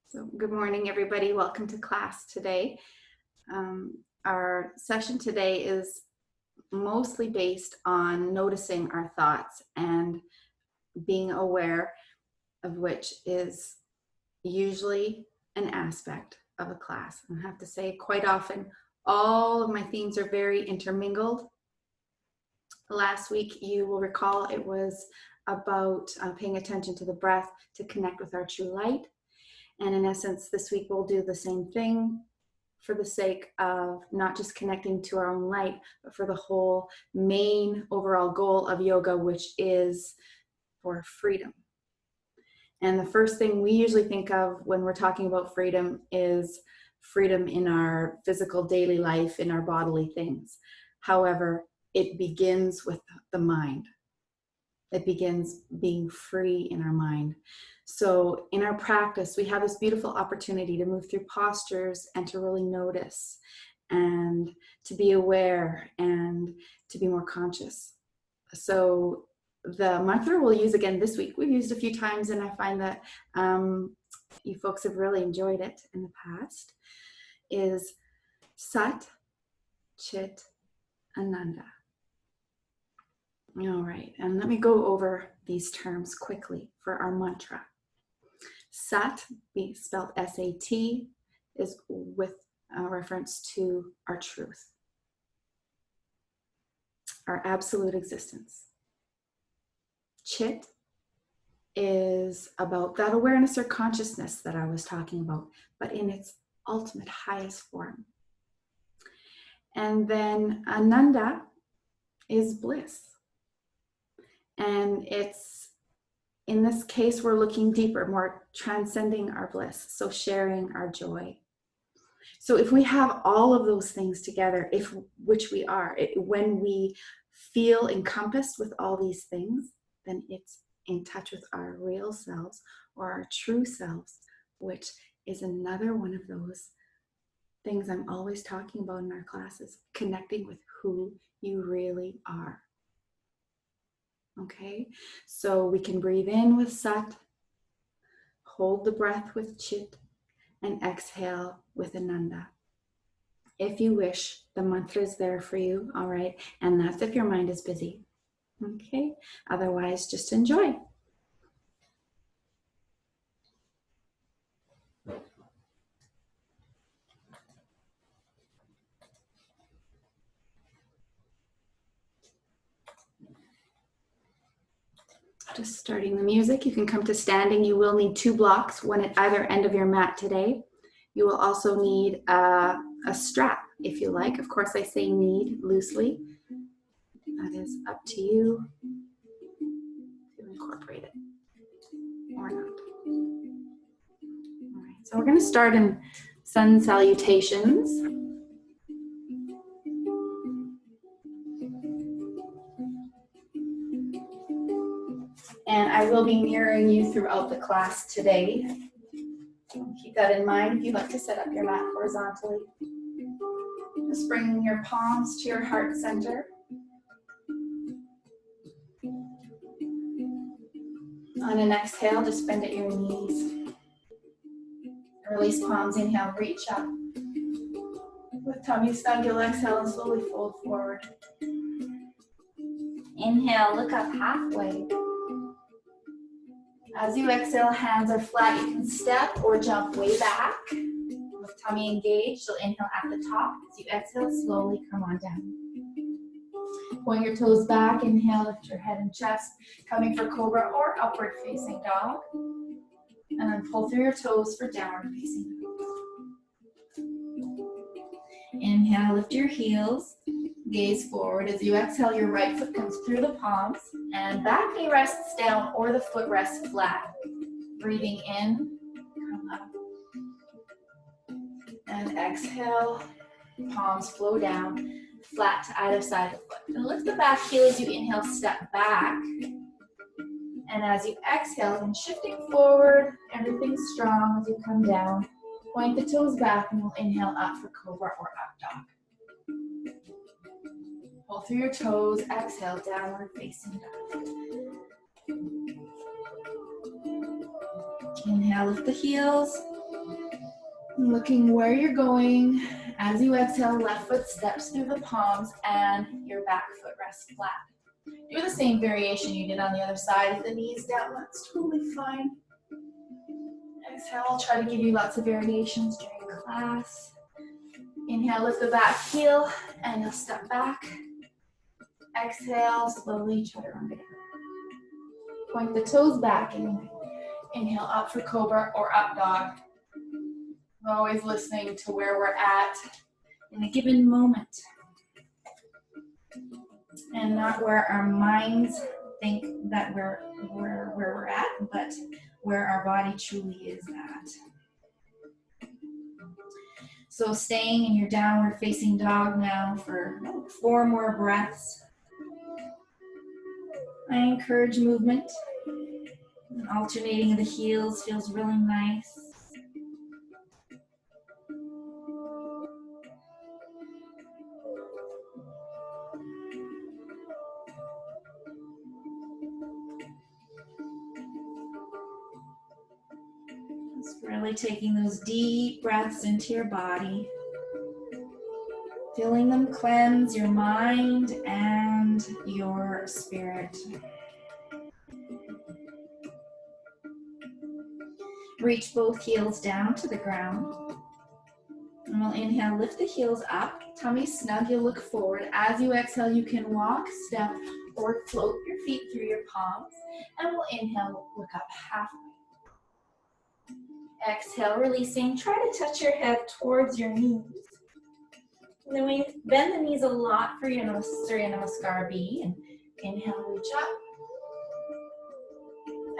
So good morning, everybody. Welcome to class today. Our session today is mostly based on noticing our thoughts and being aware of which is usually an aspect of a class. I have to say, quite often, all of my themes are very intermingled. Last week, you will recall it was about paying attention to the breath to connect with our true light. And in essence, this week we'll do the same thing for the sake of not just connecting to our own light, but for the whole main overall goal of yoga, which is for freedom. And the first thing we usually think of when we're talking about freedom is freedom in our physical daily life, in our bodily things. However, it begins with the mind. It begins being free in our mind. So in our practice, we have this beautiful opportunity to move through postures and to really notice and to be aware and to be more conscious. So the mantra we'll use again this week, we've used a few times and I find that you folks have really enjoyed it in the past, is Sat, Chit, Ananda. All right, and let me go over these terms quickly for our mantra. Sat, being spelled S-A-T, is with a reference to our truth, our absolute existence. Chit is about that awareness or consciousness that I was talking about, but in its ultimate highest form. And then Ananda is bliss. And it's, in this case, we're looking deeper, more transcending our bliss, so sharing our joy. So if we have all of those things together, which we are, when we feel encompassed with all these things, then it's in touch with our real selves or our true selves, which is another one of those things I'm always talking about in our classes, connecting with who you really are. Okay, so we can breathe in with Sat, hold the breath with Chit, and exhale with Ananda. If you wish, the mantra is there for you, all right? And that's if your mind is busy, okay? Otherwise, just enjoy. Just starting the music. You can come to standing. You will need 2 blocks, one at either end of your mat today. You will also need a strap, if you like. Of course, I say need loosely. That is up to you to incorporate it or not. All right, so we're going to start in sun salutations. And I will be mirroring you throughout the class today. Keep that in mind if you'd like to set up your mat horizontally. Just bring your palms to your heart center. On an exhale, just bend at your knees. Release palms, inhale, reach up. With tummy snug, you'll exhale and slowly fold forward. Inhale, look up halfway. As you exhale, hands are flat. You can step or jump way back. With tummy engaged, you'll inhale at the top. As you exhale, slowly come on down. Point your toes back. Inhale, lift your head and chest. Coming for cobra or upward facing dog. And then pull through your toes for downward facing dog. Inhale, lift your heels. Gaze forward. As you exhale, your right foot comes through the palms and back knee rests down or the foot rests flat. Breathing in, come up. And exhale, palms flow down, flat to either side of the foot. And lift the back heel as you inhale, step back. And as you exhale, then shifting forward, everything's strong as you come down. Point the toes back and we'll inhale up for cobra or up dog. Pull through your toes, exhale, downward facing dog. Inhale, lift the heels. Looking where you're going. As you exhale, left foot steps through the palms and your back foot rests flat. Do the same variation you did on the other side. If the knees down, that's totally fine. Exhale, I'll try to give you lots of variations during class. Inhale, lift the back heel, and you'll step back. Exhale, slowly chaturanga. Point the toes back and inhale up for cobra or up dog. We're always listening to where we're at in a given moment. And not where our minds think that we're where we're at, but where our body truly is at. So staying in your downward facing dog now for 4 more breaths. I encourage movement. Alternating of the heels feels really nice. Just really taking those deep breaths into your body. Feeling them cleanse your mind and your spirit. Reach both heels down to the ground. And we'll inhale, lift the heels up, tummy snug, you'll look forward. As you exhale, you can walk, step, or float your feet through your palms. And we'll inhale, look up halfway. Exhale, releasing. Try to touch your head towards your knees. And then we bend the knees a lot for your Surya Namaskar B. And inhale, reach up.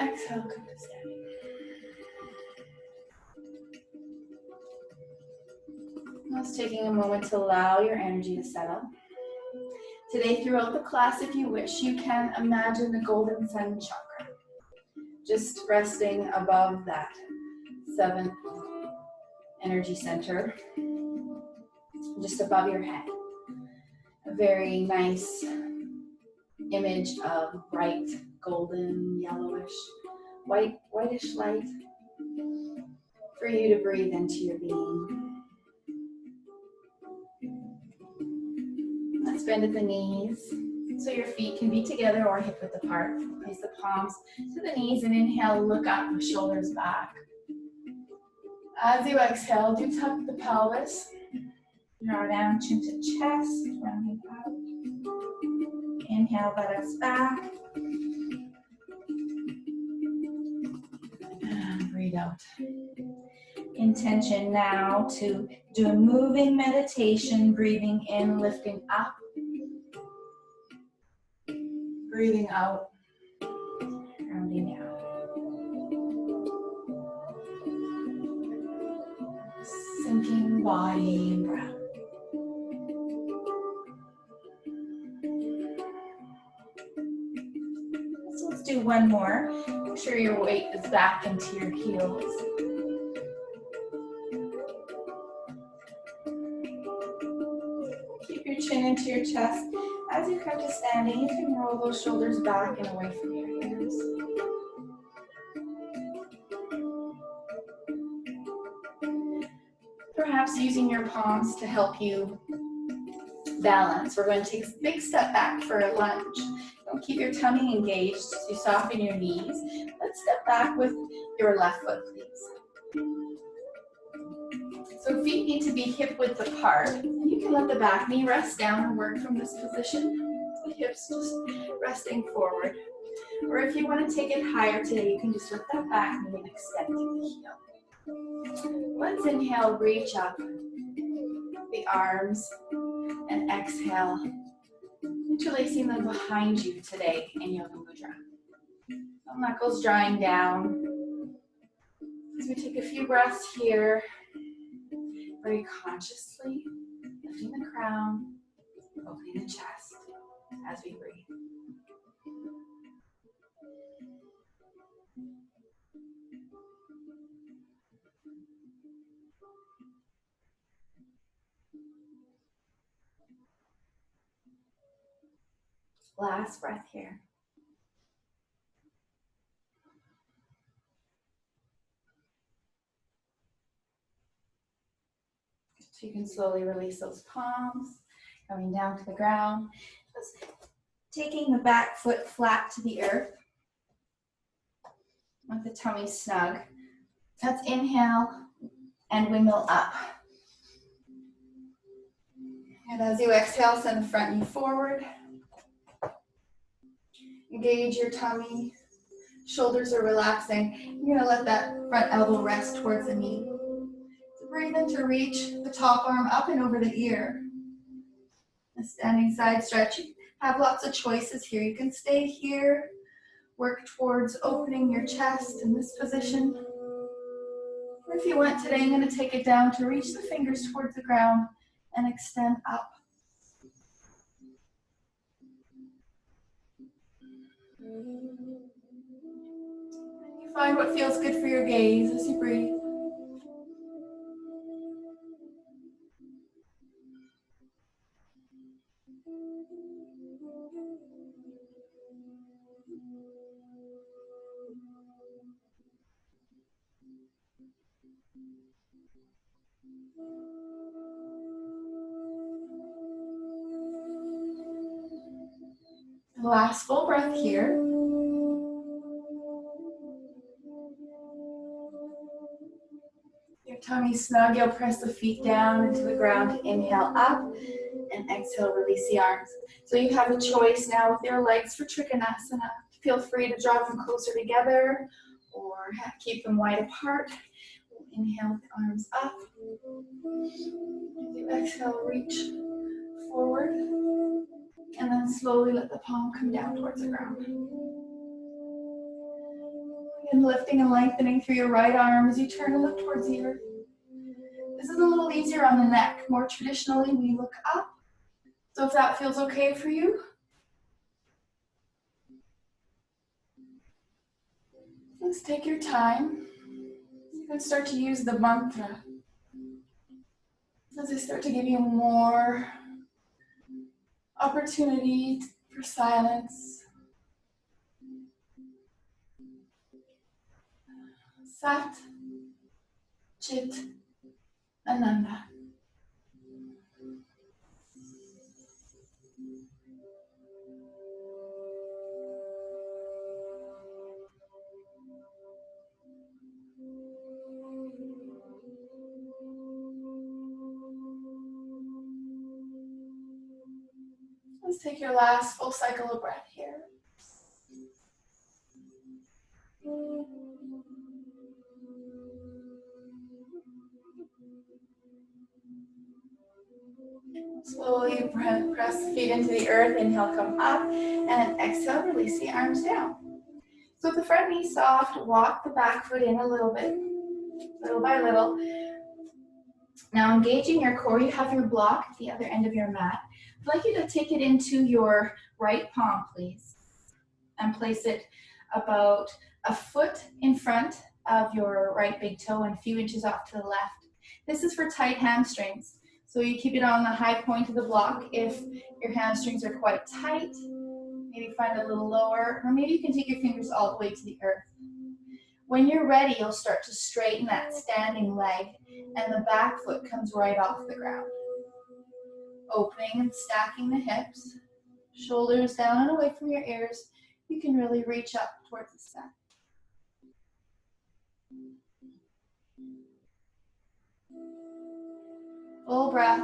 Exhale, come to standing. Just taking a moment to allow your energy to settle. Today, throughout the class, if you wish, you can imagine the Golden Sun Chakra. Just resting above that 7th energy center, just above your head. A very nice image of bright, golden, yellowish, whitish light for you to breathe into your being. Let's bend at the knees so your feet can be together or hip width apart. Place the palms to the knees and inhale, look up with shoulders back. As you exhale, do tuck the pelvis. Draw down, chin to chest, rounding out. Inhale, buttocks back. And breathe out. Intention now to do a moving meditation, breathing in, lifting up. Breathing out, rounding out. Sinking body and breath. So let's do one more. Make sure your weight is back into your heels. Keep your chin into your chest. As you come to standing, you can roll those shoulders back and away from your ears. Perhaps using your palms to help you balance. We're going to take a big step back for a lunge. Don't keep your tummy engaged as you soften your knees. Let's step back with your left foot, please. So feet need to be hip width apart. You can let the back knee rest down and work from this position. The hips just resting forward. Or if you want to take it higher today, you can just lift that back knee and extend to the heel. Let's inhale, reach up the arms, and exhale, interlacing them behind you today in Yoga Mudra. The knuckles drawing down. As we take a few breaths here, very consciously lifting the crown, opening the chest as we breathe. Last breath here. So you can slowly release those palms, coming down to the ground. Just taking the back foot flat to the earth with the tummy snug. Let's inhale and windmill up. And as you exhale, send the front knee forward. Engage your tummy. Shoulders are relaxing. You're gonna let that front elbow rest towards the knee. So breathe in to reach the top arm up and over the ear. A standing side stretch. You have lots of choices here. You can stay here, work towards opening your chest in this position. Or if you want today, I'm gonna take it down to reach the fingers towards the ground and extend up. And you find what feels good for your gaze as you breathe. Last full breath here. Your tummy snug, you'll press the feet down into the ground. Inhale up and exhale, release the arms. So you have a choice now with your legs for Trikonasana. Feel free to draw them closer together or keep them wide apart. Inhale with the arms up. As you exhale, reach forward. And then slowly let the palm come down towards the ground. And lifting and lengthening through your right arm as you turn and look towards the earth. This is a little easier on the neck. More traditionally, we look up. So if that feels okay for you, let's take your time. You can start to use the mantra. As I start to give you more opportunity for silence. Sat, Chit, Ananda. Let's take your last full cycle of breath here. Slowly press the feet into the earth. Inhale, come up, and exhale, release the arms down. So with the front knee soft, walk the back foot in a little bit, little by little. Now engaging your core, you have your block at the other end of your mat. I'd like you to take it into your right palm, please, and place it about a foot in front of your right big toe and a few inches off to the left. This is for tight hamstrings. So you keep it on the high point of the block. If your hamstrings are quite tight, maybe find it a little lower, or maybe you can take your fingers all the way to the earth. When you're ready, you'll start to straighten that standing leg, and the back foot comes right off the ground. Opening and stacking the hips, shoulders down and away from your ears. You can really reach up towards the sky. Full breaths.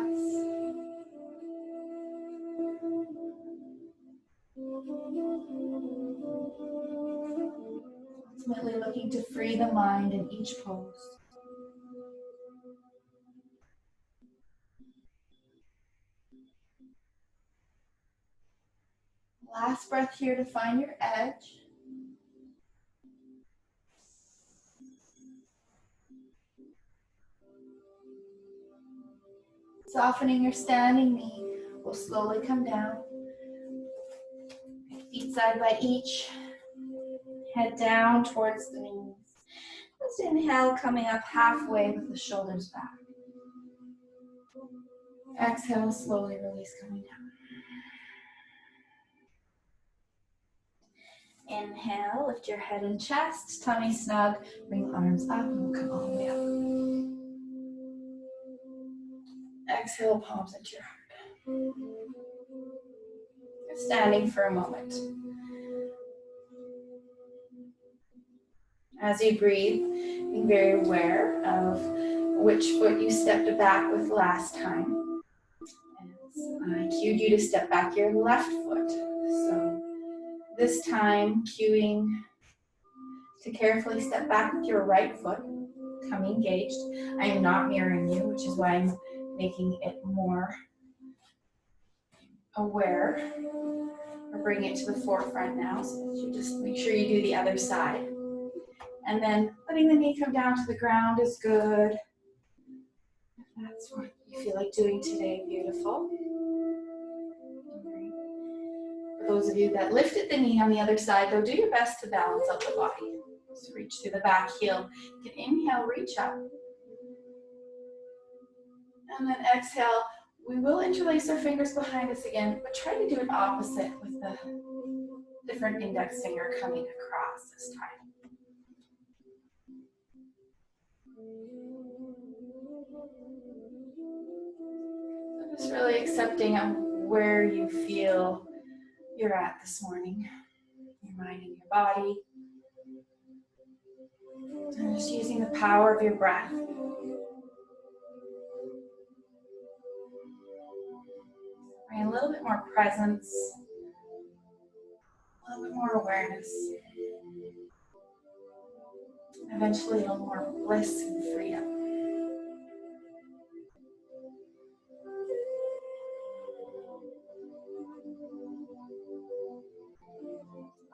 Ultimately looking to free the mind in each pose. Last breath here to find your edge. Softening your standing knee will slowly come down. Feet side by each. Head down towards the knees. Let's inhale, coming up halfway with the shoulders back. Exhale, slowly release, coming down. Inhale, lift your head and chest, tummy snug, bring the arms up, and we'll come all the way up. exhale, palms into your heart. Standing for a moment. As you breathe, be very aware of which foot you stepped back with last time. I cued you to step back your left foot. So this time, cueing to carefully step back with your right foot, come engaged. I am not mirroring you, which is why I'm making it more aware. Or bring it to the forefront now, so that you just make sure you do the other side. And then letting the knee come down to the ground is good. If that's what you feel like doing today, beautiful. For those of you that lifted the knee on the other side, though, do your best to balance out the body. Just reach through the back heel. You can inhale, reach up. And then exhale. We will interlace our fingers behind us again, but try to do it opposite with the different index finger coming across this time. So just really accepting where you feel you're at this morning, your mind and your body. And just using the power of your breath. Bring a little bit more presence, a little bit more awareness. Eventually a little more bliss and freedom.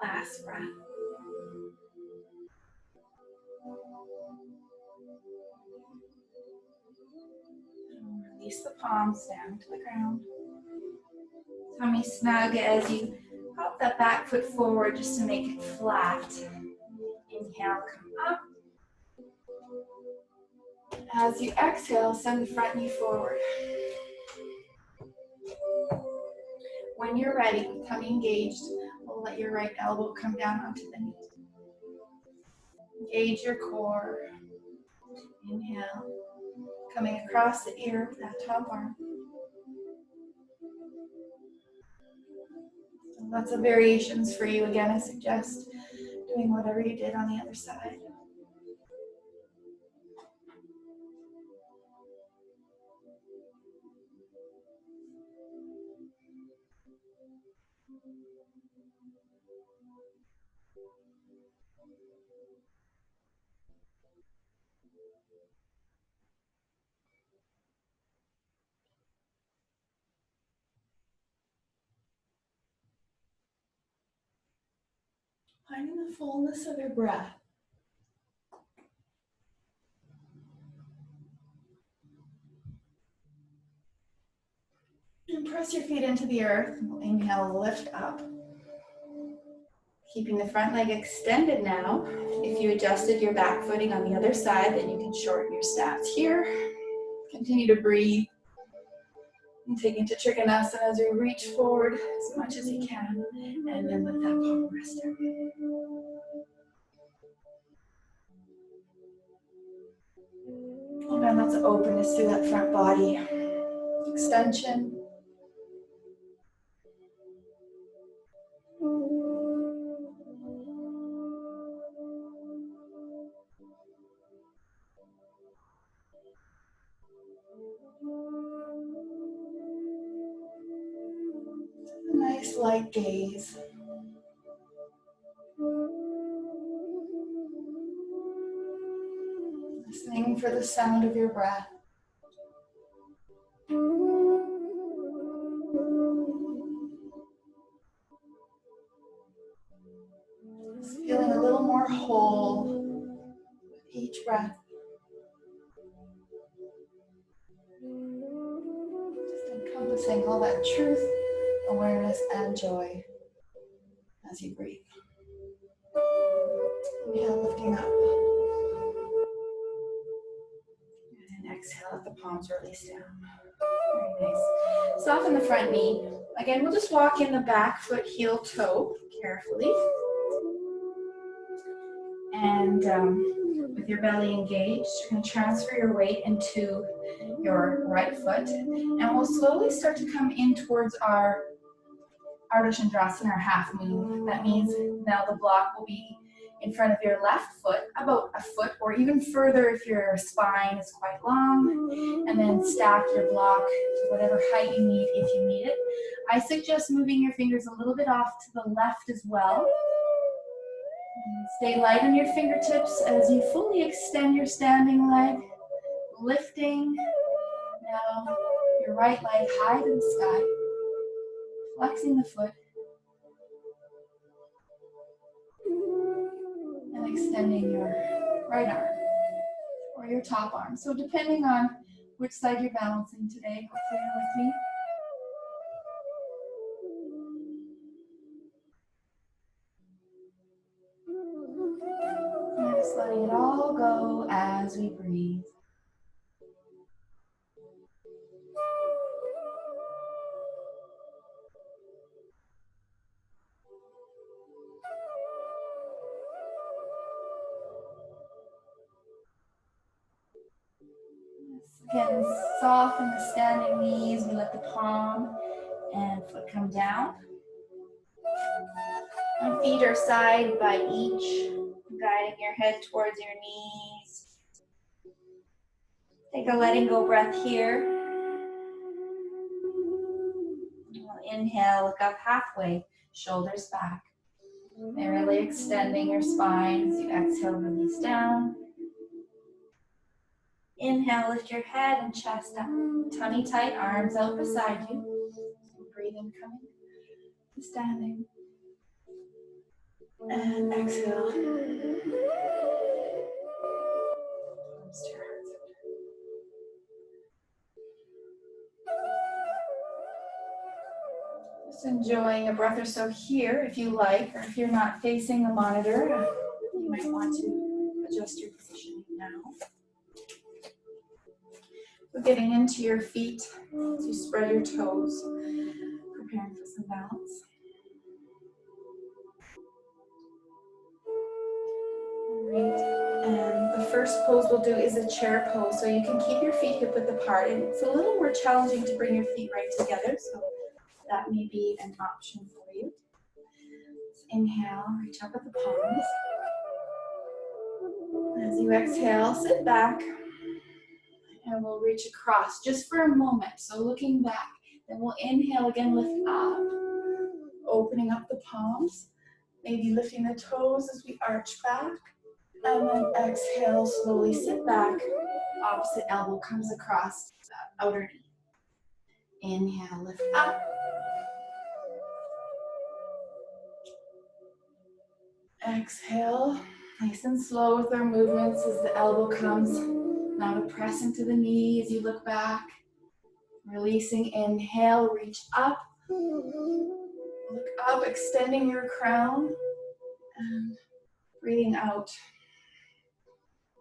Last breath. And release the palms down to the ground. Tummy snug as you pop that back foot forward just to make it flat. Inhale, come up. As you exhale, send the front knee forward. When you're ready, tummy engaged, we'll let your right elbow come down onto the knee. Engage your core. Inhale, coming across the ear with that top arm. Lots of variations for you. Again, I suggest doing whatever you did on the other side. Finding the fullness of your breath. And press your feet into the earth. Inhale, lift up. Keeping the front leg extended now. If you adjusted your back footing on the other side, then you can shorten your stance here. Continue to breathe. And take into Trikonasana as you reach forward as much as you can. And then let that palm rest down. And then let's openness through that front body. Extension. A nice light gaze. Listening for the sound of your breath. Just feeling a little more whole with each breath. Just encompassing all that truth, awareness, and joy as you breathe. Inhale, lifting up. And exhale, let the palms release down. Very nice. Soften the front knee. Again, we'll just walk in the back foot, heel, toe, carefully. And And with your belly engaged, you're going to transfer your weight into your right foot, and we'll slowly start to come in towards our Ardha Chandrasana, our half moon. That means now the block will be in front of your left foot, about a foot, or even further if your spine is quite long, and then stack your block to whatever height you need if you need it. I suggest moving your fingers a little bit off to the left as well. And stay light on your fingertips as you fully extend your standing leg, lifting now your right leg high to the sky, flexing the foot, and extending your right arm or your top arm. So depending on which side you're balancing today, hopefully you're with me. And just letting it all go as we breathe. Again, soften the standing knees. We let the palm and foot come down. And feet are side by each, guiding your head towards your knees. Take a letting go breath here. We'll inhale, look up halfway, shoulders back. And really extending your spine as you exhale, release down. Inhale, lift your head and chest up. Tummy tight, arms out beside you. Breathing, coming to standing. And exhale. Arms to your heart center. Just enjoying a breath or so here if you like, or if you're not facing a monitor, you might want to adjust your positioning now. So getting into your feet as you spread your toes, preparing for some balance. Great. And the first pose we'll do is a chair pose, so you can keep your feet hip width apart. And it's a little more challenging to bring your feet right together, so that may be an option for you. Let's inhale, reach up at the palms. As you exhale, sit back. And we'll reach across just for a moment. So looking back, then we'll inhale again, lift up, opening up the palms, maybe lifting the toes as we arch back. And then exhale, slowly sit back, opposite elbow comes across the outer knee. Inhale, lift up. Exhale, nice and slow with our movements as the elbow comes. Now to press into the knee as you look back. Releasing, inhale, reach up. Look up, extending your crown. And breathing out.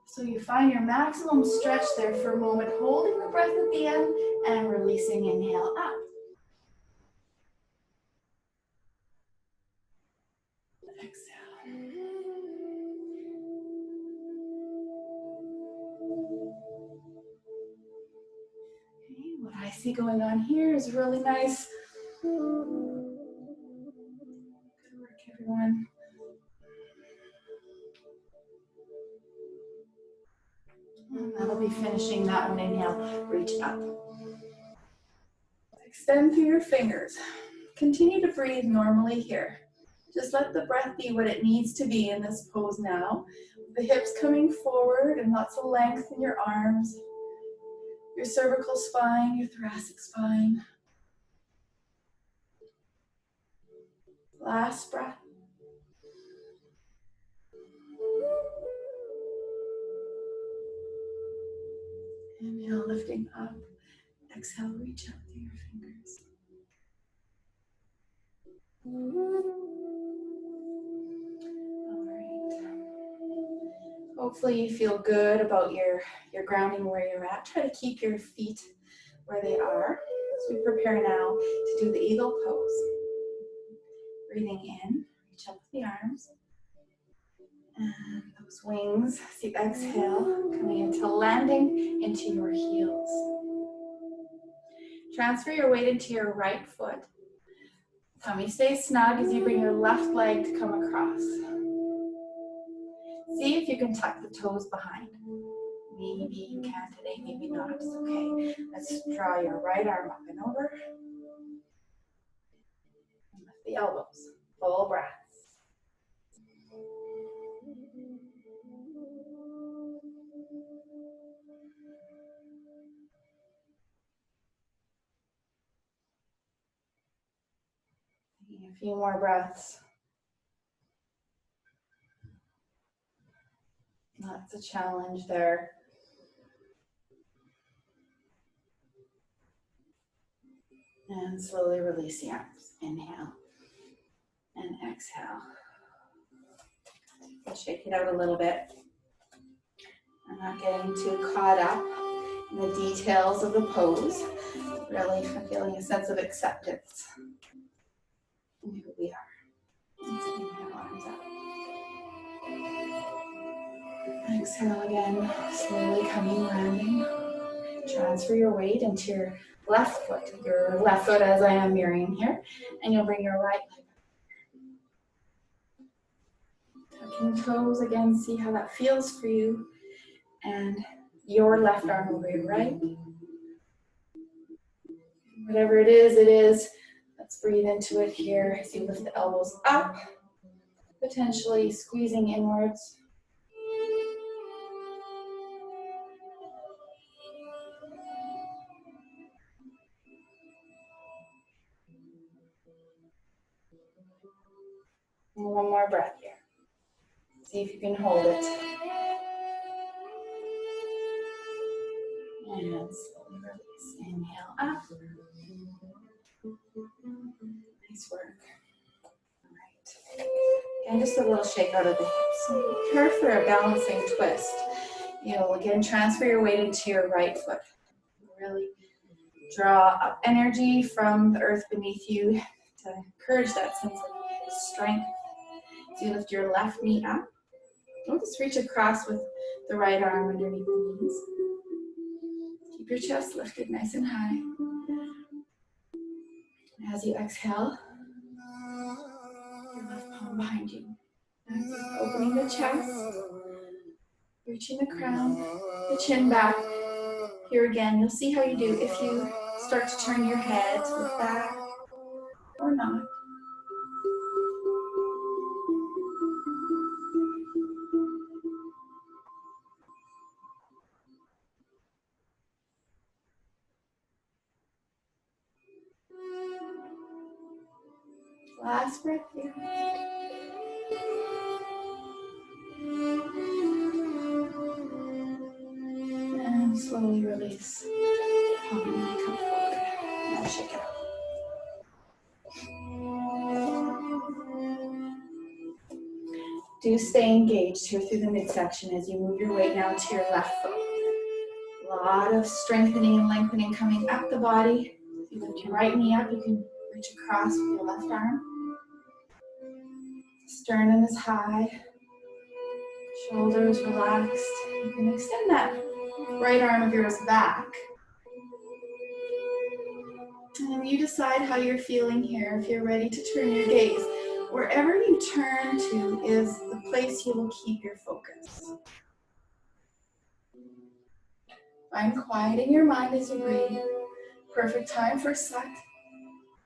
So you find your maximum stretch there for a moment, holding the breath at the end and releasing, inhale up. Exhale. Okay, what I see going on here is really nice. Good work, everyone. And that'll be finishing that one. Inhale, reach up. Extend through your fingers. Continue to breathe normally here. Just let the breath be what it needs to be in this pose now. The hips coming forward and lots of length in your arms, your cervical spine, your thoracic spine. Last breath. Inhale, lifting up. Exhale, reach up through your fingers. All right. Hopefully you feel good about your grounding where you're at. Try to keep your feet where they are as we prepare now to do the eagle pose. Breathing in, reach up with the arms. And those wings. So you exhale, coming into landing into your heels. Transfer your weight into your right foot. Tummy stays snug as you bring your left leg to come across. See if you can tuck the toes behind. Maybe you can today, maybe not, it's okay. Let's draw your right arm up and over. And lift the elbows, full breaths. Taking a few more breaths. That's a challenge there. And slowly release the arms. Inhale and exhale. We'll shake it out a little bit. I'm not getting too caught up in the details of the pose. Really feeling a sense of acceptance in who we are. Let's inhale, arms up. Exhale again, slowly coming, landing. Transfer your weight into your left foot as I am mirroring here, and you'll bring your right leg up. Tucking toes again, see how that feels for you, and your left arm over your right. Whatever it is. Let's breathe into it here as you lift the elbows up, potentially squeezing inwards. And one more breath here. See if you can hold it. And slowly release. Inhale up. Nice work. All right. And just a little shake out of the hips. Prepare for a balancing twist. You'll again transfer your weight into your right foot. Really draw up energy from the earth beneath you to encourage that sense of strength. So you lift your left knee up. Don't just reach across with the right arm underneath the knees. Keep your chest lifted nice and high. As you exhale, your left palm behind you. Opening the chest, reaching the crown, the chin back. Here again, you'll see how you do if you start to turn your head to the back or not. Last breath here. And slowly release. Palm come forward. Now shake it out. Do stay engaged here through the midsection as you move your weight now to your left foot. A lot of strengthening and lengthening coming up the body. If you lift your right knee up, you can reach across with your left arm. Sternum is high. Shoulders relaxed. You can extend that right arm of yours back. And you decide how you're feeling here. If you're ready to turn your gaze, wherever you turn to is the place you will keep your focus. Find quiet in your mind as you breathe. Perfect time for Sat,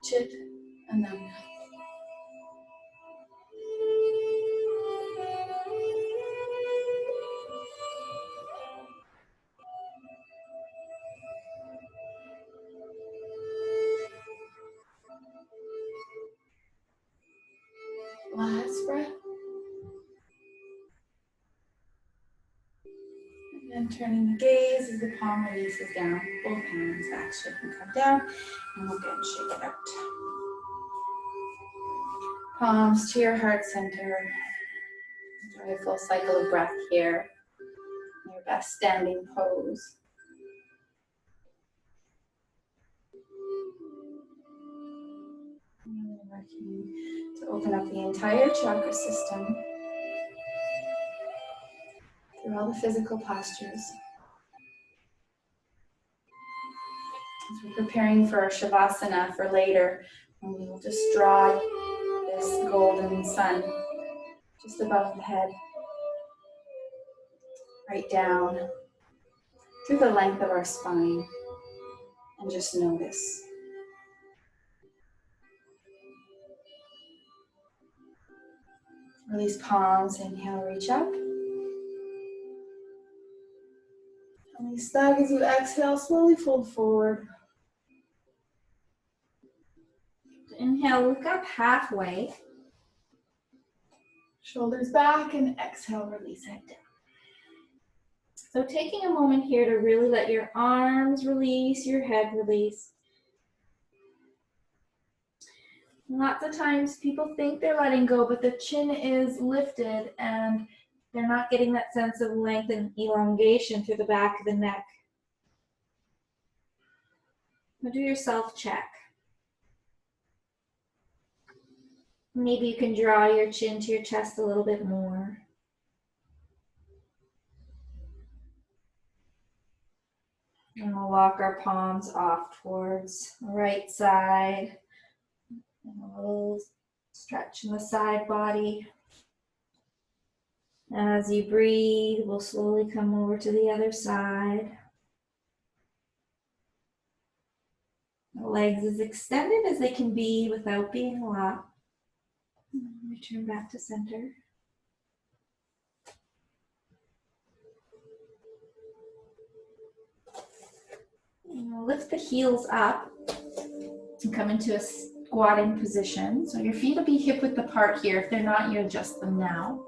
Chit, and Nam. Last breath. And then turning the gaze as the palm releases down. Both hands actually can come down. And we'll again shake it out. Palms to your heart center. Enjoy a full cycle of breath here. Your best standing pose. Really working to open up the entire chakra system. through all the physical postures. As we're preparing for our Shavasana for later, and we will just draw this golden sun just above the head, right down through the length of our spine, and just notice. Release palms, inhale, reach up. Release back as you exhale, slowly fold forward. Inhale, look up halfway. Shoulders back, and exhale, release head down. So taking a moment here to really let your arms release, your head release. Lots of times people think they're letting go, but the chin is lifted and they're not getting that sense of length and elongation through the back of the neck. So do your self-check. Maybe you can draw your chin to your chest a little bit more. And we'll walk our palms off towards the right side. And a little stretch in the side body. As you breathe, we'll slowly come over to the other side. The legs as extended as they can be without being locked. Return back to center. And we'll lift the heels up and come into a squatting position. So your feet will be hip width apart here. If they're not, you adjust them now.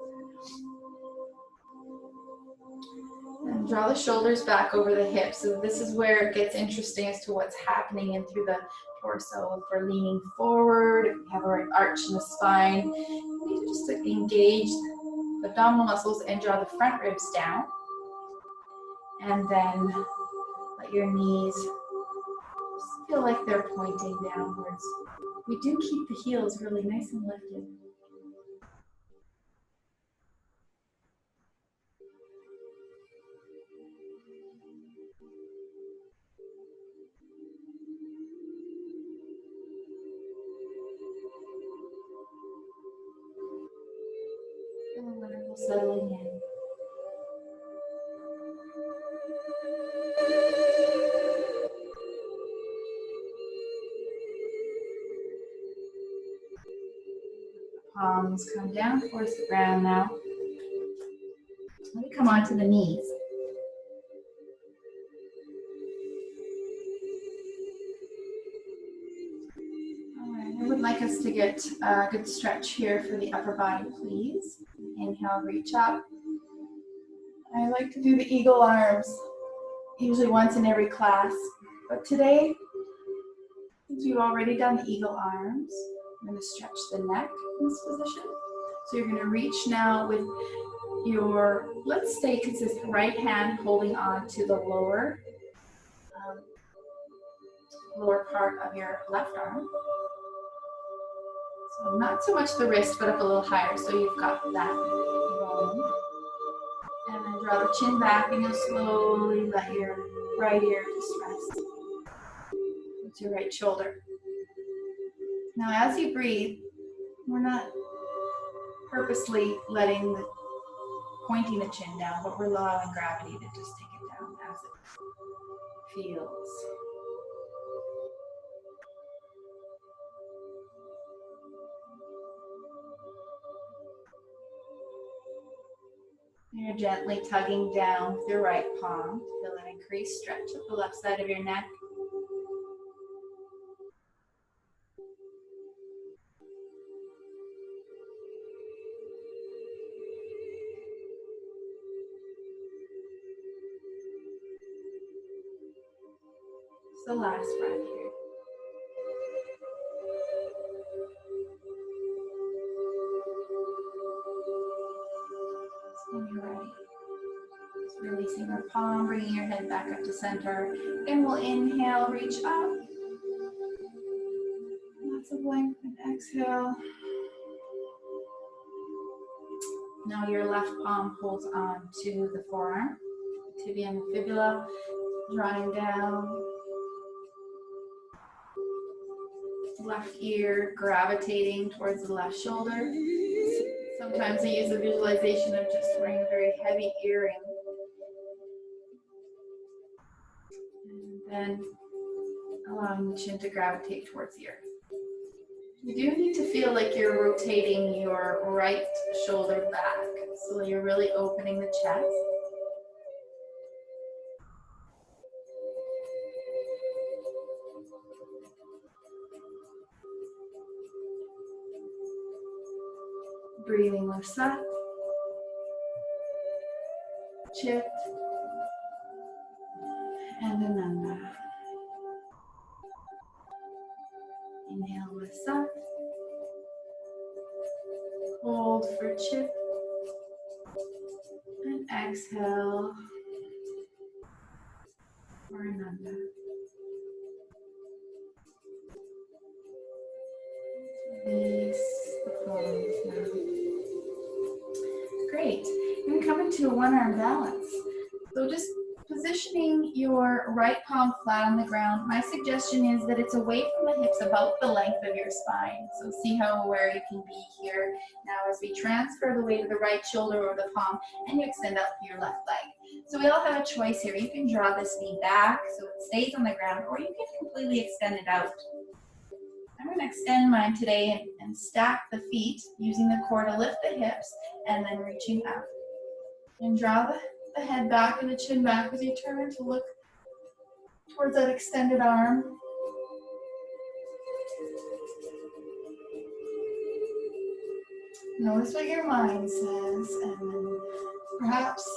And draw the shoulders back over the hips. So this is where it gets interesting as to what's happening in through the torso. If we're leaning forward, if we have our arch in the spine, we need to just engage the abdominal muscles and draw the front ribs down. And then let your knees just feel like they're pointing downwards. We do keep the heels really nice and lifted. Feel wonderful settling in. Palms come down towards the ground now. Let me come onto the knees. All right, I would like us to get a good stretch here for the upper body, please. Inhale, reach up. I like to do the eagle arms, usually once in every class. But today, since we've already done the eagle arms, I'm going to stretch the neck in this position. So you're going to reach now with your, let's stay consistent, right hand holding on to the lower part of your left arm. So not so much the wrist, but up a little higher, so you've got that going. And then draw the chin back, and you'll slowly let your right ear just rest. It's your right shoulder. Now as you breathe, we're not purposely pointing the chin down, but we're allowing gravity to just take it down as it feels. You're gently tugging down with your right palm. Feel an increased stretch of the left side of your neck. It's the last breath here. When you're ready, just releasing our palm, bringing your head back up to center. And we'll inhale, reach up. Lots of length, and exhale. Now your left palm holds on to the forearm, tibia and fibula, drawing down. Left ear gravitating towards the left shoulder. Sometimes I use a visualization of just wearing a very heavy earring. And then allowing the chin to gravitate towards the earth. You do need to feel like you're rotating your right shoulder back. So you're really opening the chest. Breathing Losat, Chit, and Ananda. Inhale Losat, hold for Chit, and exhale for Ananda. Release the palms now. Great. You're going to come into a one-arm balance. So just positioning your right palm flat on the ground. My suggestion is that it's away from the hips, about the length of your spine. So see how aware you can be here. Now as we transfer the weight of the right shoulder over the palm and you extend out to your left leg. So we all have a choice here. You can draw this knee back so it stays on the ground, or you can completely extend it out. I'm going to extend mine today and stack the feet using the core to lift the hips and then reaching up. And draw the head back and the chin back as you turn to look towards that extended arm. Notice what your mind says, and then perhaps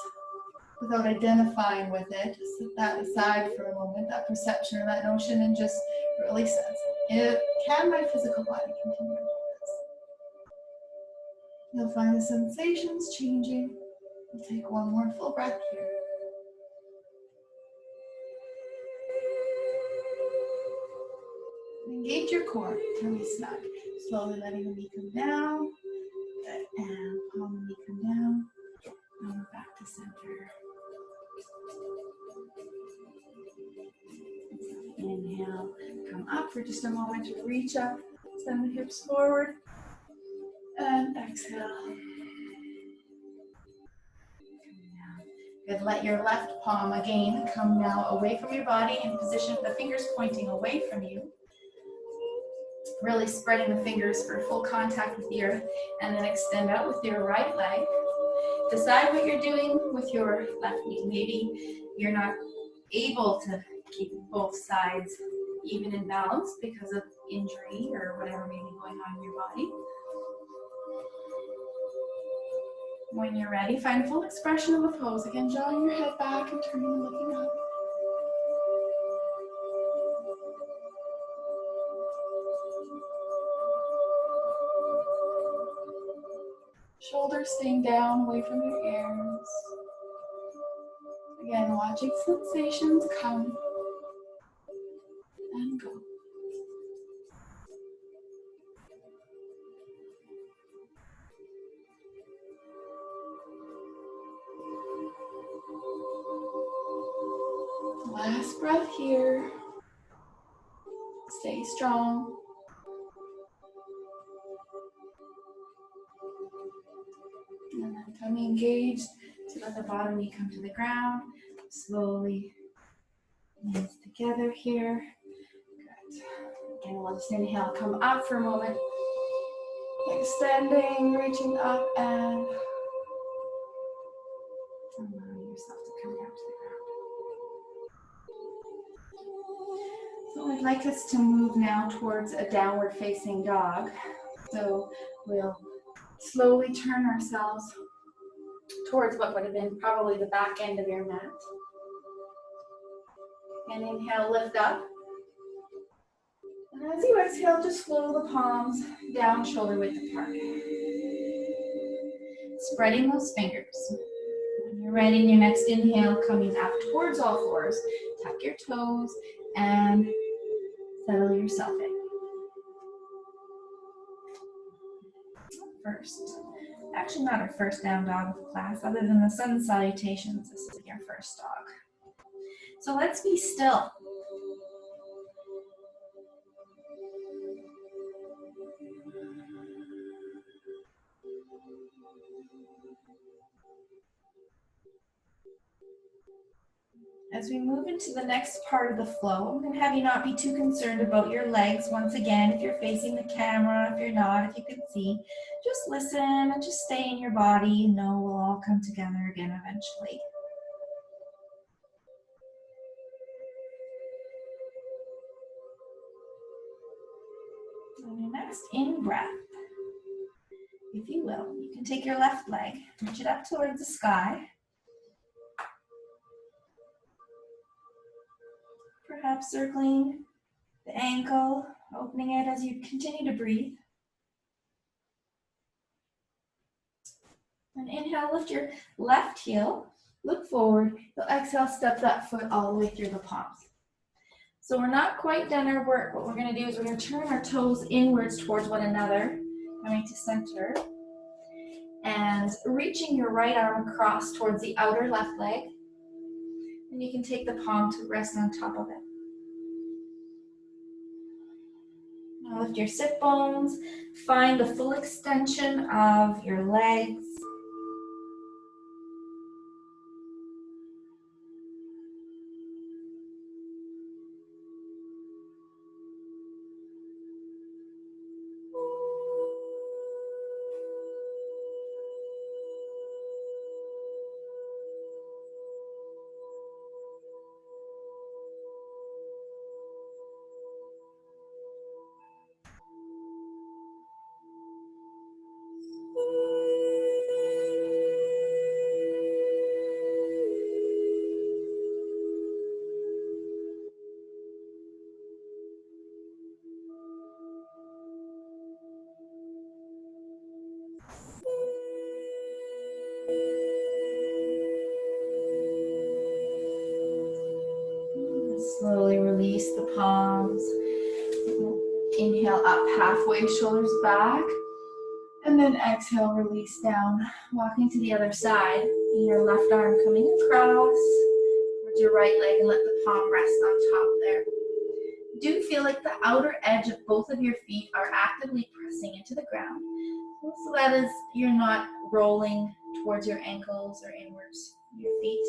without identifying with it, just set that aside for a moment, that perception or that notion, and just really sense it. Can my physical body continue to do this? You'll find the sensations changing. We'll take one more full breath here. Engage your core, tummy snug. Slowly letting the knee come down, and palm the knee come down, and we're back to center. Inhale, come up for just a moment to reach up, send the hips forward, and exhale. Good. Let your left palm again come now away from your body and position the fingers pointing away from you. Really spreading the fingers for full contact with the earth, and then extend out with your right leg. Decide what you're doing with your left knee. Maybe you're not able to keep both sides even in balance because of injury or whatever may be going on in your body. When you're ready, find full expression of the pose. Again, drawing your head back and turning and looking up. Shoulders staying down, away from your ears. Again, watching sensations come and go. Last breath here. Stay strong. And then tummy engaged to let the bottom knee come to the ground. Slowly knees together here. Good. Again, we'll just inhale, come up for a moment. Extending, reaching up, and allowing yourself to come down to the ground. So I'd like us to move now towards a downward facing dog. So we'll slowly turn ourselves towards what would have been probably the back end of your mat. And inhale, lift up. And as you exhale, just flow the palms down, shoulder width apart. Spreading those fingers. When you're ready, in your next inhale, coming up towards all fours, tuck your toes and settle yourself in. First, Actually not our first down dog of class, other than the sun salutations, this is your first dog. So let's be still. As we move into the next part of the flow, I'm going to have you not be too concerned about your legs. Once again, if you're facing the camera, if you're not, if you can see, just listen and just stay in your body. You know we'll all come together again eventually. On your next in-breath, if you will, you can take your left leg, reach it up towards the sky. Perhaps circling the ankle, opening it as you continue to breathe. And inhale, lift your left heel, look forward. You'll exhale, step that foot all the way through the palms. So we're not quite done our work. What we're going to do is we're going to turn our toes inwards towards one another, coming to center, and reaching your right arm across towards the outer left leg. And you can take the palm to rest on top of it. Now lift your sit bones, find the full extension of your legs. Slowly release the palms. Inhale up halfway, shoulders back. And then exhale, release down. Walking to the other side. And your left arm coming across towards your right leg and let the palm rest on top there. Do feel like the outer edge of both of your feet are actively pressing into the ground. So that is, you're not rolling towards your ankles or inwards your feet.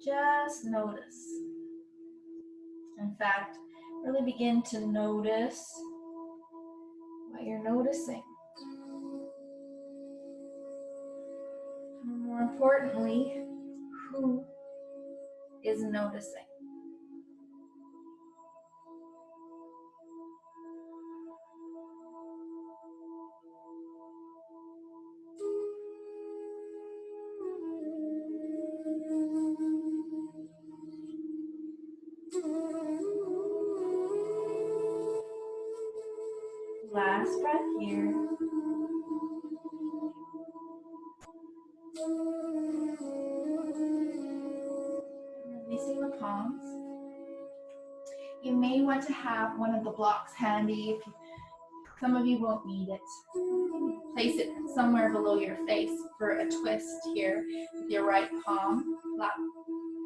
Just notice. In fact, really begin to notice what you're noticing. And more importantly, who is noticing. Last breath here. Releasing the palms. You may want to have one of the blocks handy. Some of you won't need it. Place it somewhere below your face for a twist here with your right palm. Flat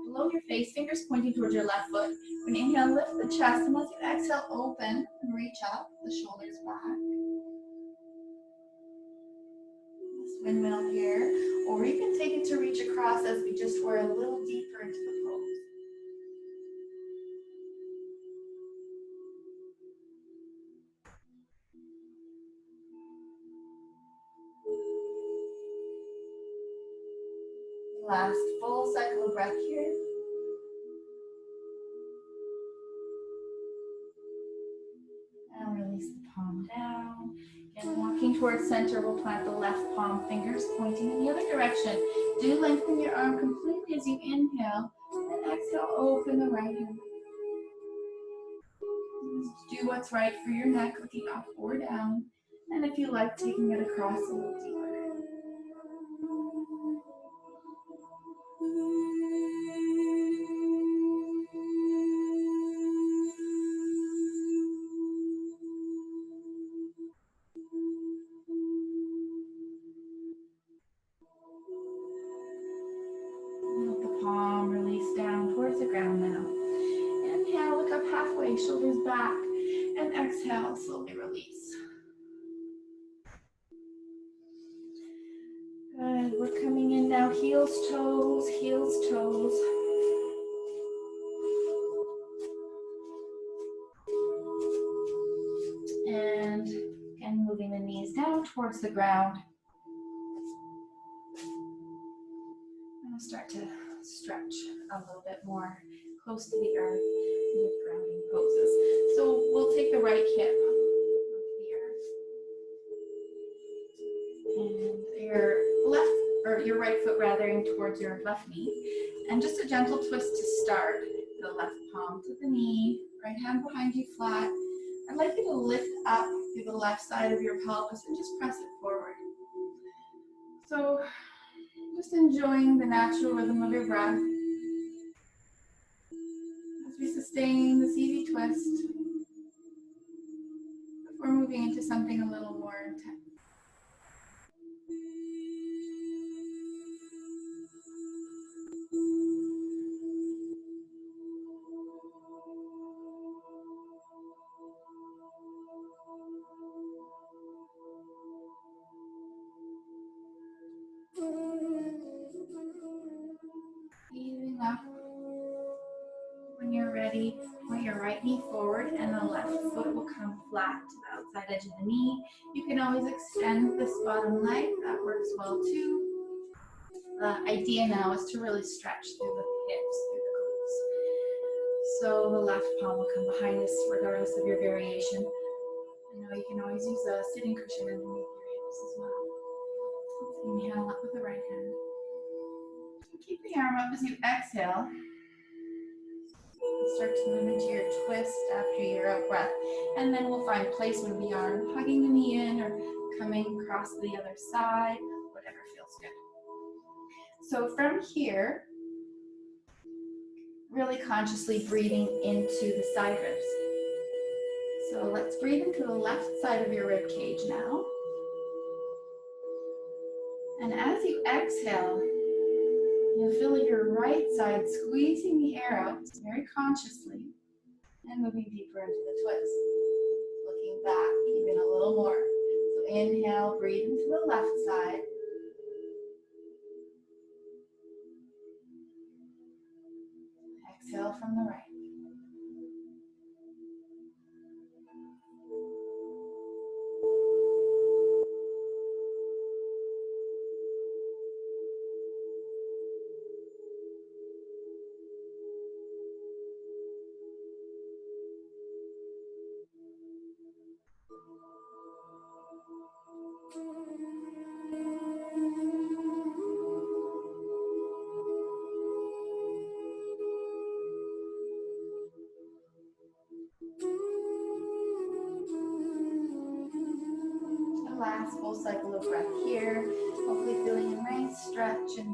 below your face, fingers pointing towards your left foot. When you inhale, lift the chest, and as you exhale, open and reach up, the shoulders back. This windmill here, or you can take it to reach across as we just were a little deeper into the pose. Last full cycle of breath here. And release the palm down. Again, walking towards center, we'll plant the left palm, fingers pointing in the other direction. Do lengthen your arm completely as you inhale, and exhale, open the right hand. Just do what's right for your neck, looking up or down. And if you like, taking it across a little deeper. Okay, shoulders back, and exhale, slowly release. Good, we're coming in now, heels, toes, heels, toes. And again, moving the knees down towards the ground. I'm going to start to stretch a little bit more close to the earth with grounding poses. So we'll take the right hip onto the earth. And your left, or your right foot rather, towards your left knee. And just a gentle twist to start. The left palm to the knee, right hand behind you flat. I'd like you to lift up through the left side of your pelvis and just press it forward. So just enjoying the natural rhythm of your breath as we sustain this easy twist before moving into something a little more intense. Easing up. When you're ready, point your right knee forward and the left foot will come flat to the outside edge of the knee. You can always extend this bottom leg, that works well too. The idea now is to really stretch through the hips, through the glutes. So the left palm will come behind us regardless of your variation. I know you can always use a sitting cushion underneath your hips as well. Let's inhale up with the right hand. Keep the arm up as you exhale. Start to move into your twist after your out breath. And then we'll find placement of the arm, hugging the knee in or coming across to the other side, whatever feels good. So from here, really consciously breathing into the side ribs. So let's breathe into the left side of your rib cage now. And as you exhale, you'll feel your right side squeezing the air out very consciously and moving deeper into the twist. Looking back even a little more. So inhale, breathe into the left side. Exhale from the right. Last full cycle of breath here. Hopefully feeling a nice stretch in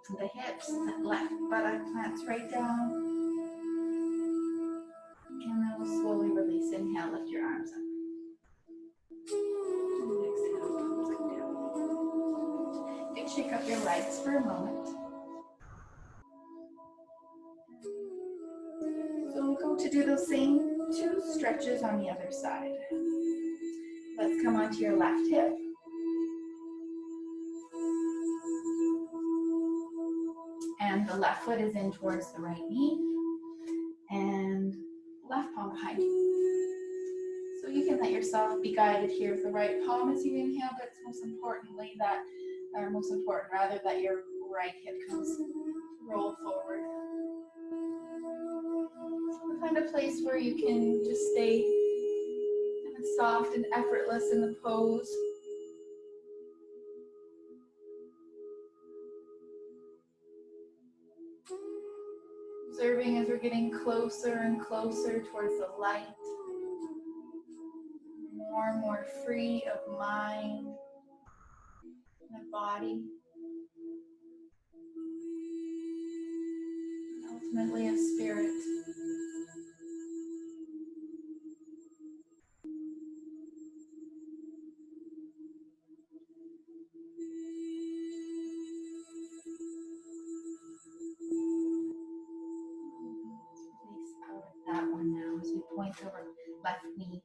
through the hips. That left buttock plants right down. And then we'll slowly release. Inhale, lift your arms up. And exhale, palms come down. You can shake up your legs for a moment. So we'll go to do those same 2 stretches on the other side. Let's come onto your left hip. And the left foot is in towards the right knee. And left palm behind you. So you can let yourself be guided here with the right palm as you inhale, but it's most important that your right hip comes roll forward. So find a place where you can just stay soft and effortless in the pose. Observing as we're getting closer and closer towards the light. More and more free of mind and body. And ultimately of spirit. point the left knee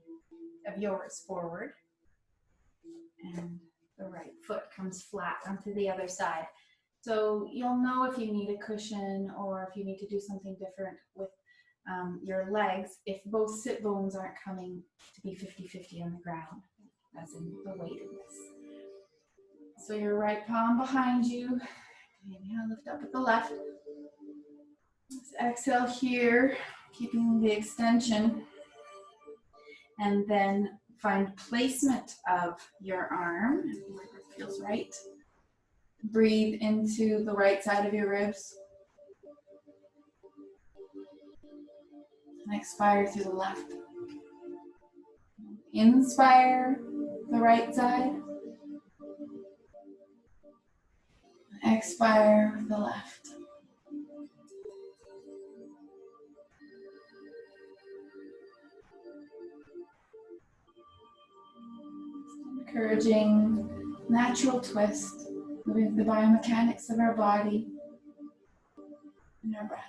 of yours forward. And the right foot comes flat onto the other side. So you'll know if you need a cushion or if you need to do something different with your legs if both sit bones aren't coming to be 50-50 on the ground, as in the weight of this. So your right palm behind you. Inhale, lift up with the left. Just exhale here, keeping the extension. And then find placement of your arm, wherever it feels right. Breathe into the right side of your ribs. And expire through the left. Inspire the right side. Expire the left. Encouraging natural twist with the biomechanics of our body and our breath.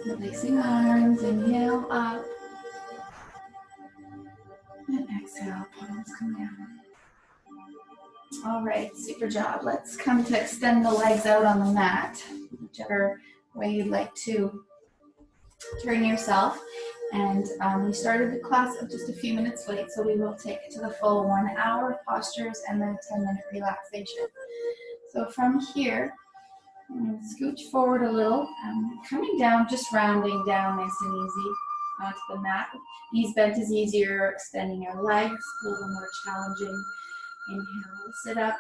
Releasing arms, inhale up, and exhale, palms come down. All right, super job. Let's come to extend the legs out on the mat, whichever way you'd like to turn yourself. And we started the class just a few minutes late, so we will take it to the full 1 hour of postures and then a 10-minute relaxation. So from here, I'm going to scooch forward a little, coming down, just rounding down nice and easy onto the mat. Knees bent is easier, extending your legs, a little more challenging. Inhale, sit up.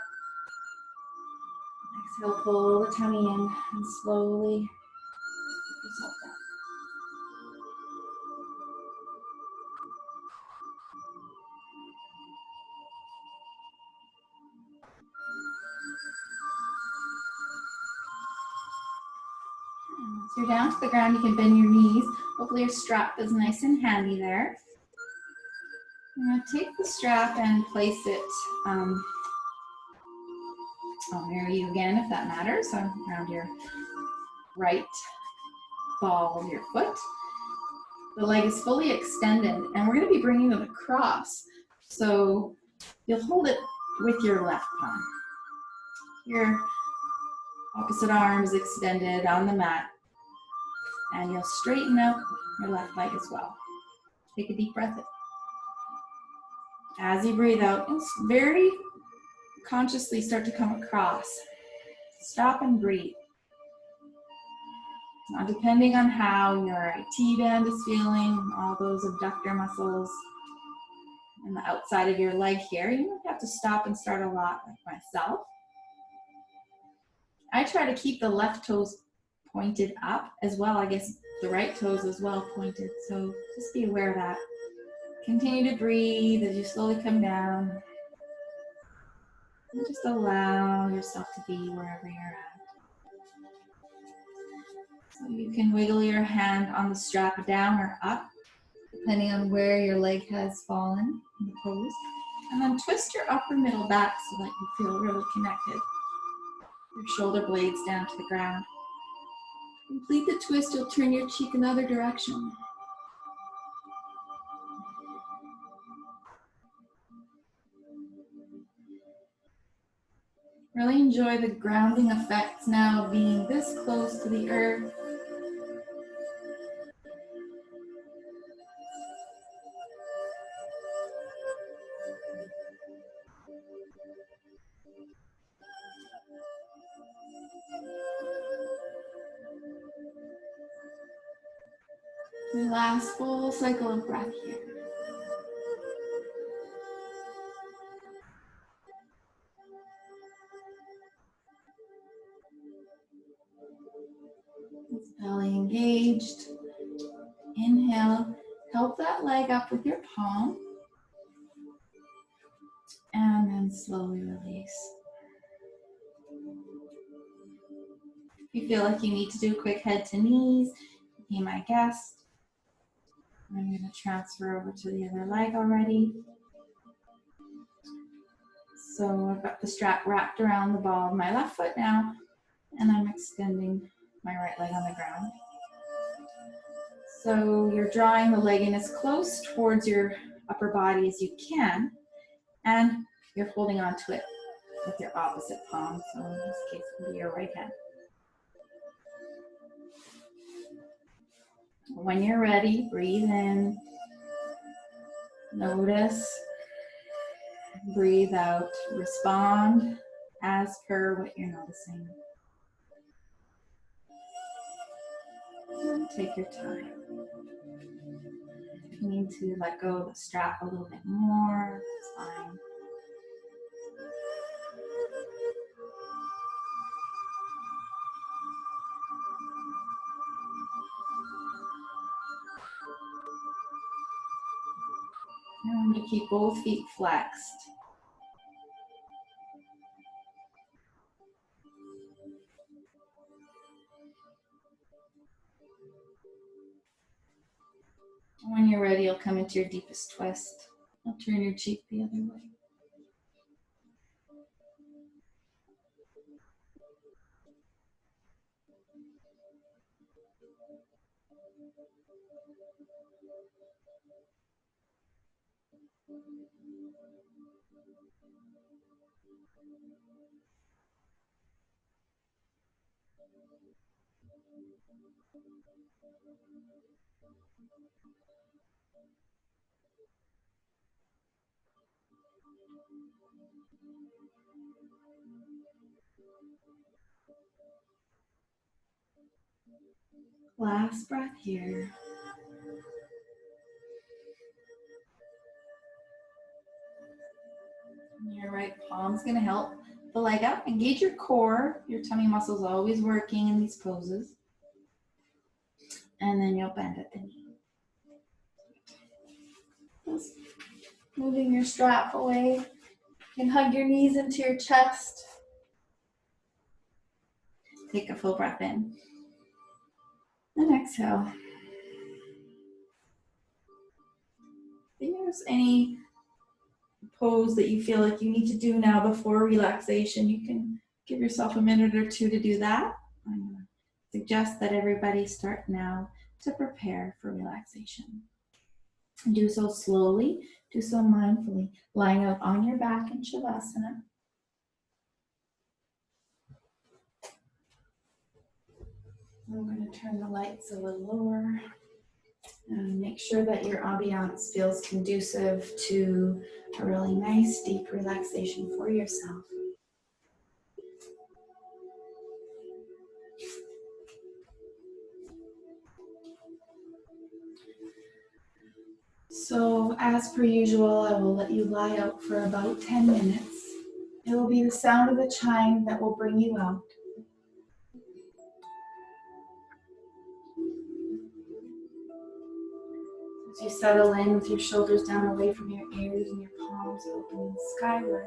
Exhale, pull the tummy in and slowly pick yourself down. Once you're down to the ground, you can bend your knees. Hopefully your strap is nice and handy there. I'm going to take the strap and place it, I'll mirror you again if that matters, so around your right ball of your foot. The leg is fully extended, and we're going to be bringing it across. So you'll hold it with your left palm. Your opposite arm is extended on the mat, and you'll straighten out your left leg as well. Take a deep breath in. As you breathe out, very consciously start to come across. Stop and breathe. Now, depending on how your T-band is feeling, all those abductor muscles, and the outside of your leg here, you might have to stop and start a lot, like myself. I try to keep the left toes pointed up as well. I guess the right toes as well pointed, so just be aware of that. Continue to breathe as you slowly come down. And just allow yourself to be wherever you're at. So you can wiggle your hand on the strap down or up, depending on where your leg has fallen in the pose. And then twist your upper middle back so that you feel really connected. Your shoulder blades down to the ground. Complete the twist, you'll turn your cheek another direction. Really enjoy the grounding effects now of being this close to the earth. The last full cycle of breath here. It's belly engaged. Inhale, help that leg up with your palm. And then slowly release. If you feel like you need to do a quick head to knees, be my guest. I'm going to transfer over to the other leg already. So I've got the strap wrapped around the ball of my left foot now, and I'm extending my right leg on the ground. So you're drawing the leg in as close towards your upper body as you can, and you're holding onto it with your opposite palm. So in this case, it will be your right hand. When you're ready, breathe in, notice, breathe out, respond as per what you're noticing. And take your time. If you need to let go of the strap a little bit more, it's fine. And you keep both feet flexed. When you're ready, you'll come into your deepest twist. I'll turn your cheek the other way. Last breath here. Your right palm's going to help the leg up. Engage your core. Your tummy muscles always working in these poses. And then you'll bend at the knee. Just moving your strap away. You can hug your knees into your chest. Take a full breath in. And exhale. If there's any pose that you feel like you need to do now before relaxation, you can give yourself a minute or two to do that. I'm going to suggest that everybody start now to prepare for relaxation. Do so slowly, do so mindfully, lying out on your back in Shavasana. I'm going to turn the lights a little lower and make sure that your ambiance feels conducive to a really nice, deep relaxation for yourself. So, as per usual, I will let you lie out for about 10 minutes. It will be the sound of the chime that will bring you out. As you settle in with your shoulders down away from your ears and your palms opening skyward,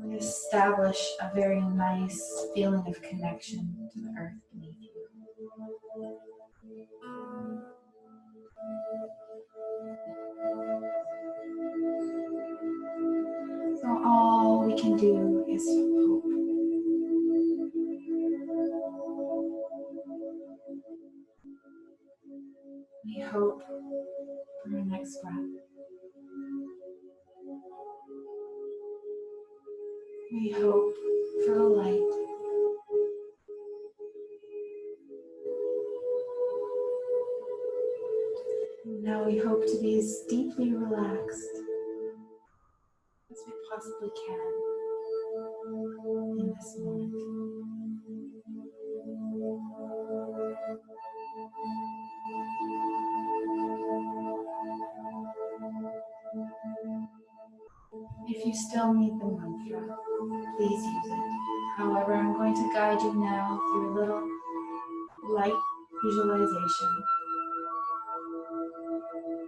we establish a very nice feeling of connection to the earth beneath you. So all we can do is hope. We hope for our next breath. We hope for the light. Now we hope to be as deeply relaxed as we possibly can in this moment. If you still need the mantra, please use it. However, I'm going to guide you now through a little light visualization,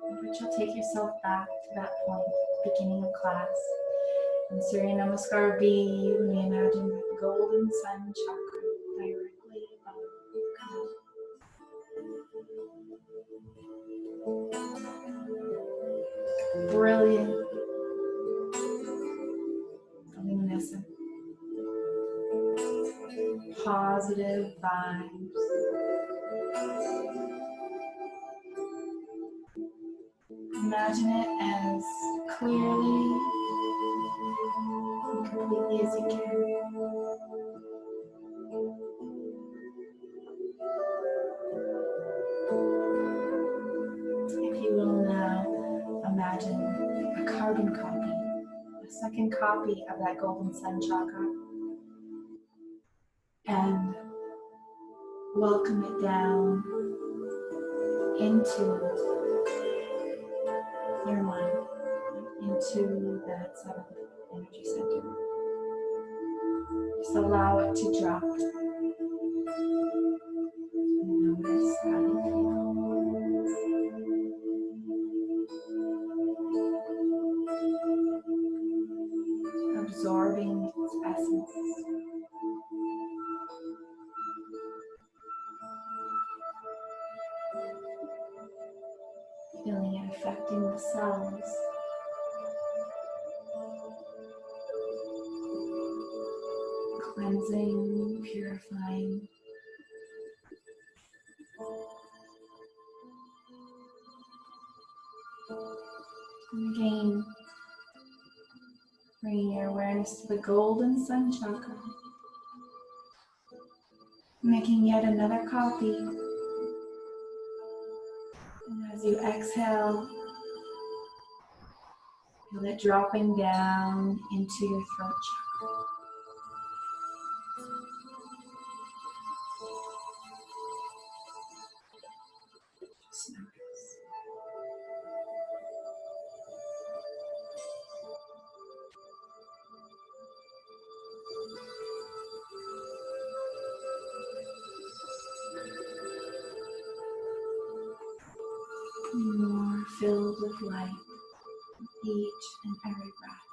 in which you'll take yourself back to that point, beginning of class. In Surya Namaskar B, we imagine the Golden Sun Chakra directly above God. Brilliant, luminescent, positive vibes. Imagine it as clearly and completely as you can. If you will now imagine a carbon copy, a second copy of that Golden Sun Chakra, and welcome it down into your mind, into that seventh energy center. Just allow it to drop. Notice how you feel. Absorbing its essence. Feeling it affecting the cells. Cleansing, purifying. And again, bringing your awareness to the Golden Sun Chakra. Making yet another copy. And as you exhale, feel it dropping down into your throat chakra. Just notice. More filled with light each and every breath.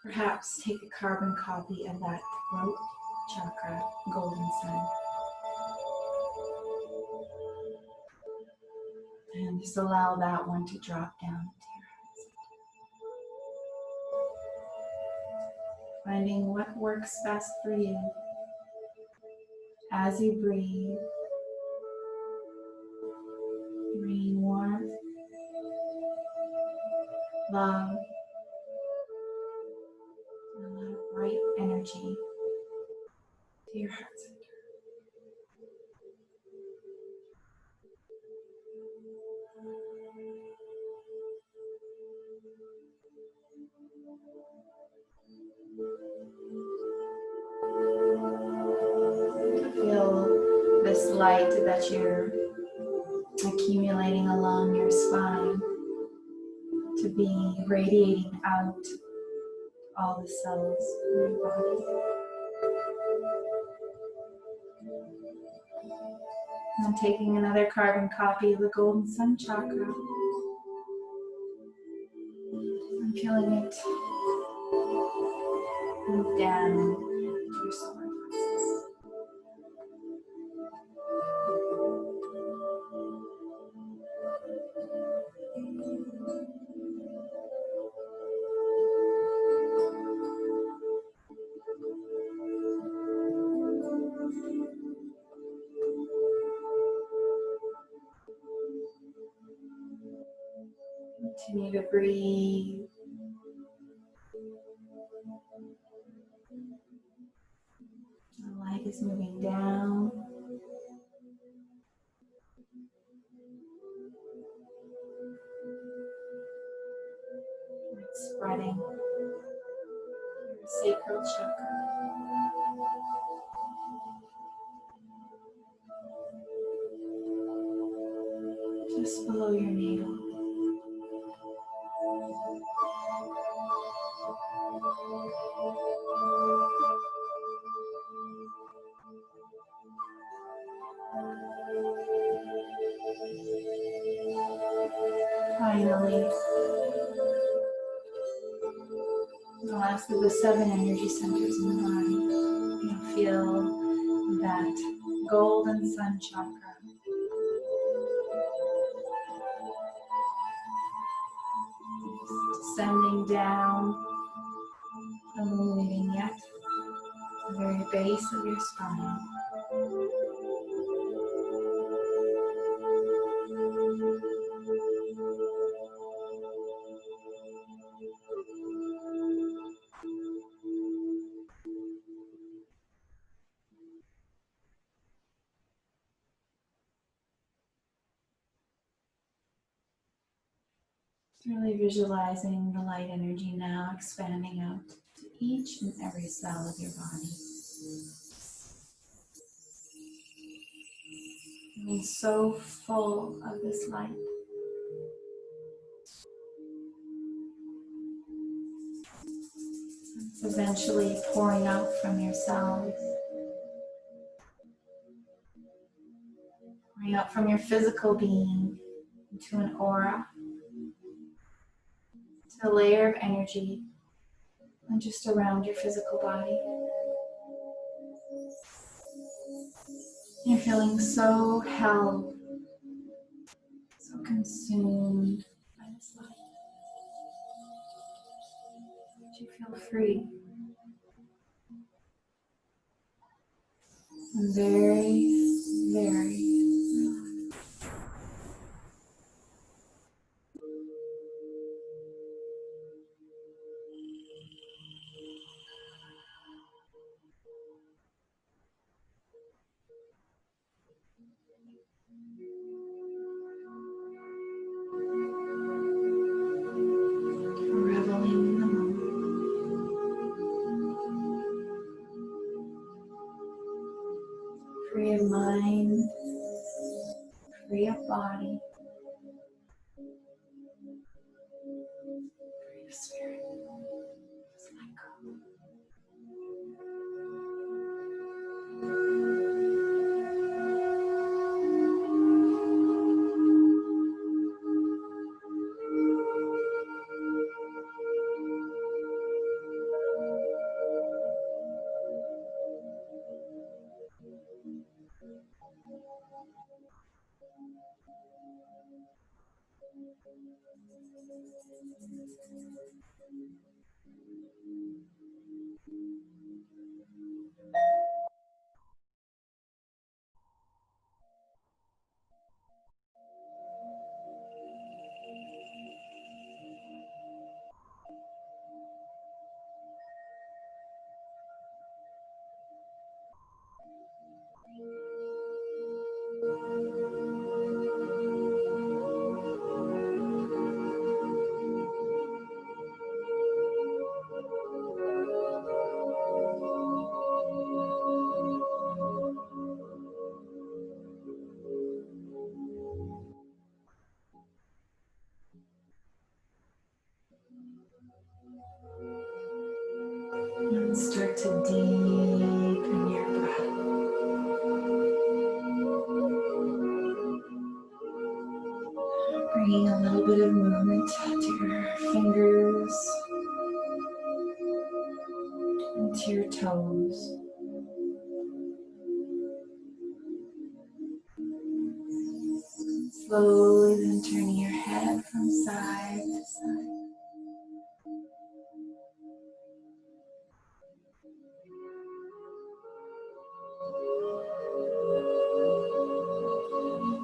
Perhaps take a carbon copy of that throat chakra, Golden Sun. And just allow that one to drop down into your heart. Finding what works best for you as you breathe. Bringing warmth, love, and a lot of bright energy to your heart center. Feel this light that you're accumulating along your spine to be radiating out all the cells in your body. And taking another carbon copy of the Golden Sun Chakra and feeling it move down to your solar plexus. Continue to breathe. The light is moving down. It's spreading your sacral chakra. just below your navel. Finally, the last of the 7 energy centers in the body. You feel that Golden Sun Chakra. Descending down, illuminating yet the very base of your spine. Really visualizing the light energy now expanding out to each and every cell of your body. Feeling so full of this light. It's eventually pouring out from your cells. Pouring out from your physical being into an aura. To a layer of energy and just around your physical body. You're feeling so held, so consumed by this light. You feel free and very, very relaxed. Reveling in the moment. Free of mind, free of body, free of spirit. Just let go. And start to deepen your breath. Bringing a little bit of movement to your fingers and to your toes. Slowly then turning your head from side to side.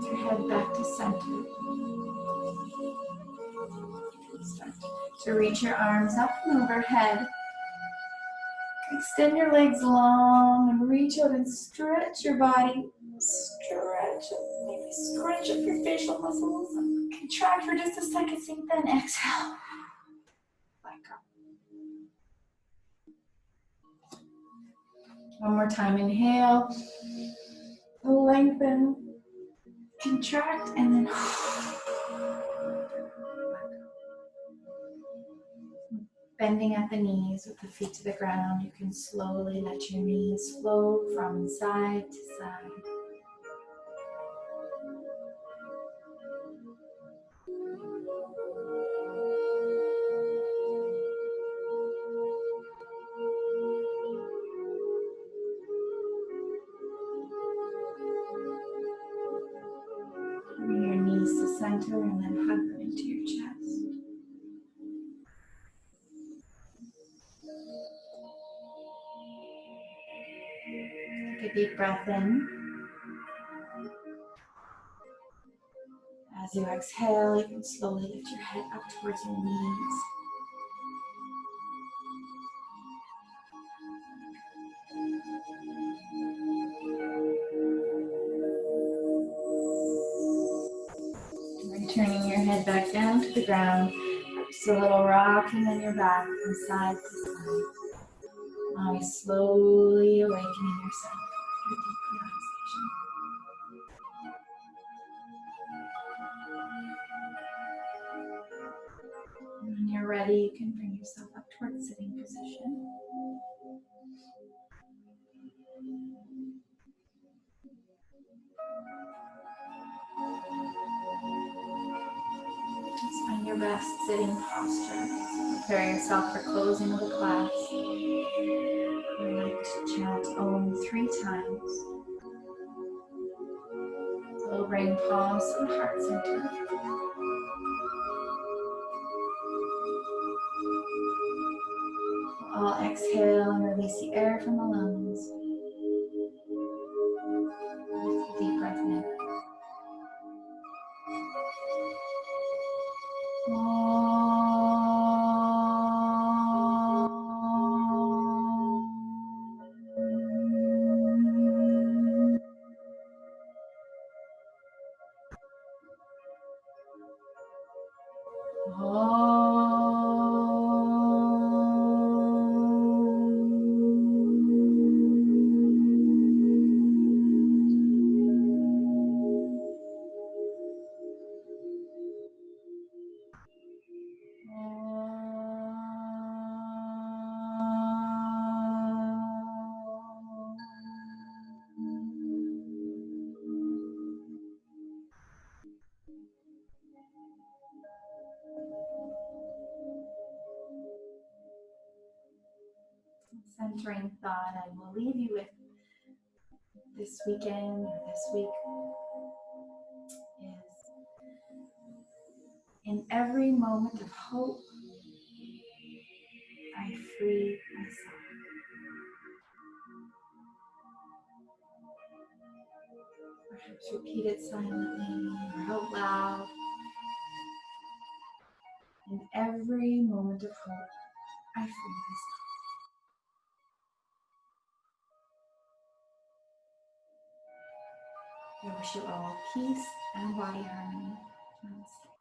Your head back to center. Start to reach your arms up and overhead. Extend your legs long and reach out and stretch your body. Stretch, maybe scrunch up your facial muscles. Contract for just a second, sink, then exhale. Let go. One more time, inhale. Lengthen, contract, and then Bending at the knees with the feet to the ground, you can slowly let your knees float from side to side. Bring your knees to center and then hug them into your chest. Take a deep breath in. As you exhale, you can slowly lift your head up towards your knees. Returning your head back down to the ground. Just a little rocking on your back from side to side. Now you're slowly awakening yourself through deep relaxation. And when you're ready, you can bring yourself up towards sitting position. Just find your best sitting posture. Prepare yourself for closing of the class. I'd like to chant Om 3 times. So we'll bring palms to the heart center. We'll all exhale and release the air from the lungs. Take a deep breath in. Centering thought I will leave you with this weekend or this week is, in every moment of hope, I free myself. Perhaps repeat it silently or out loud. In every moment of hope, I free myself. I wish you all peace and body harmony. Namaste.